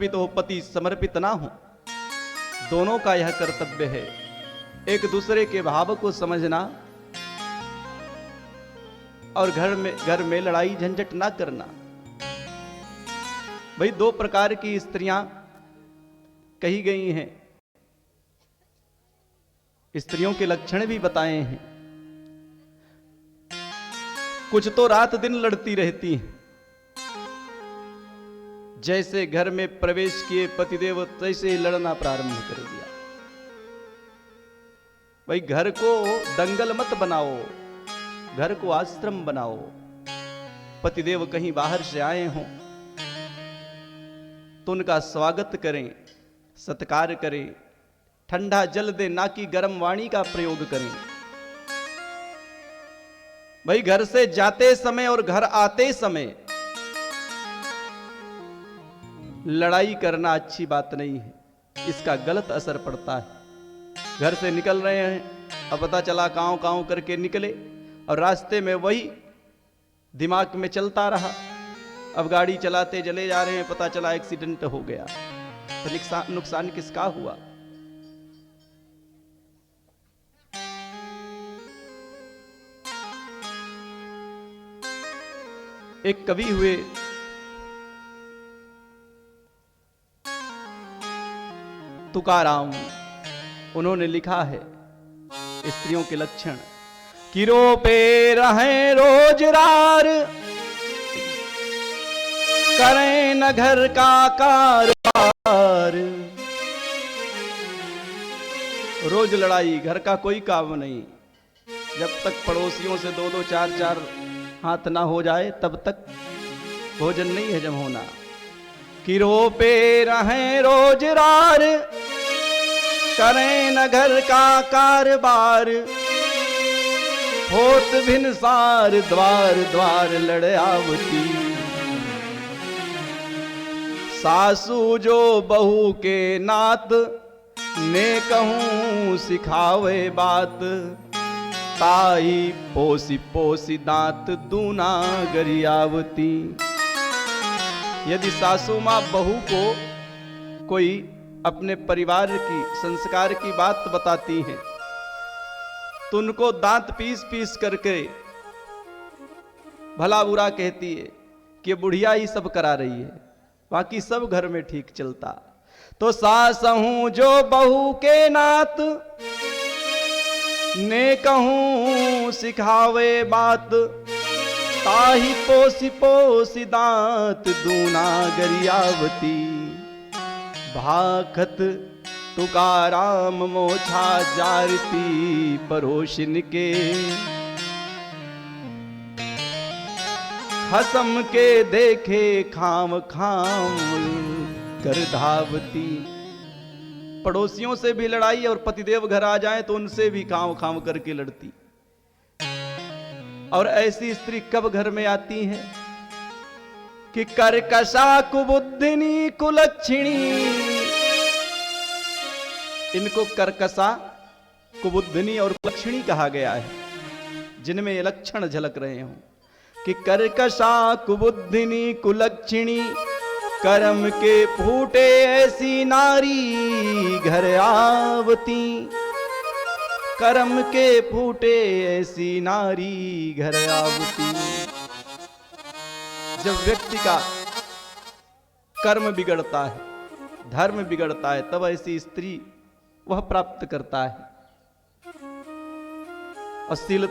समर्पित हो, पति समर्पित ना हो। दोनों का यह कर्तव्य है, एक दूसरे के भाव को समझना और घर में लड़ाई झंझट ना करना। भाई दो प्रकार की स्त्रियां कही गई हैं, स्त्रियों के लक्षण भी बताए हैं। कुछ तो रात दिन लड़ती रहती हैं, जैसे घर में प्रवेश किए पतिदेव तैसे ही लड़ना प्रारंभ कर दिया। भाई घर को दंगल मत बनाओ, घर को आश्रम बनाओ। पतिदेव कहीं बाहर से आए हों तो उनका स्वागत करें, सत्कार करें, ठंडा जल दे ना कि गर्म वाणी का प्रयोग करें। भाई घर से जाते समय और घर आते समय लड़ाई करना अच्छी बात नहीं है, इसका गलत असर पड़ता है। घर से निकल रहे हैं, अब पता चला कांव कांव करके निकले और रास्ते में वही दिमाग में चलता रहा। अब गाड़ी चलाते चले जा रहे हैं, पता चला एक्सीडेंट हो गया, तो नुकसान किसका हुआ? एक कवि हुए, तुकाराम, उन्होंने लिखा है स्त्रियों के लक्षण कि रो पे रहें रोज रार, करें न घर का कारोबार। रोज लड़ाई, घर का कोई काम नहीं। जब तक पड़ोसियों से दो दो चार चार हाथ ना हो जाए तब तक भोजन नहीं हजम होना। कि रो पे रहें रोज रार, करें न घर का कारोबार। होत भिनसार द्वार द्वार लड़ आवती, सासू जो बहू के नात, ने कहूं सिखावे बात। ताई पोसी पोसी दांत दूना गरियावती। यदि सासू मां बहू को कोई अपने परिवार की संस्कार की बात बताती हैं तो उनको दांत पीस पीस करके भला बुरा कहती है कि बुढ़िया ही सब करा रही है, बाकी सब घर में ठीक चलता। तो सास हूं जो बहू के नात, ने कहूं सिखावे बात। ताही पोसी पोसी दांत दूना गरियावती। भाखत तुकाराम मोछा जारती, परोशिन के हसम के देखे खाम खाम कर धावती। पड़ोसियों से भी लड़ाई और पतिदेव घर आ जाएं तो उनसे भी खाम खाम करके लड़ती। और ऐसी स्त्री कब घर में आती है कि कर्कशा कुबुद्धिनी कुलक्षिणी। इनको कर्कशा, कुबुद्धिनी और कुलक्षिणी कहा गया है, जिनमें ये लक्षण झलक रहे हों कि कर्कशा कुबुद्धिनी कुलक्षिणी। कर्म के फूटे ऐसी नारी घर आवती। कर्म के फूटे ऐसी नारी घर आवती। जब व्यक्ति का कर्म बिगड़ता है, धर्म बिगड़ता है, तब ऐसी स्त्री वह प्राप्त करता है। अश्लील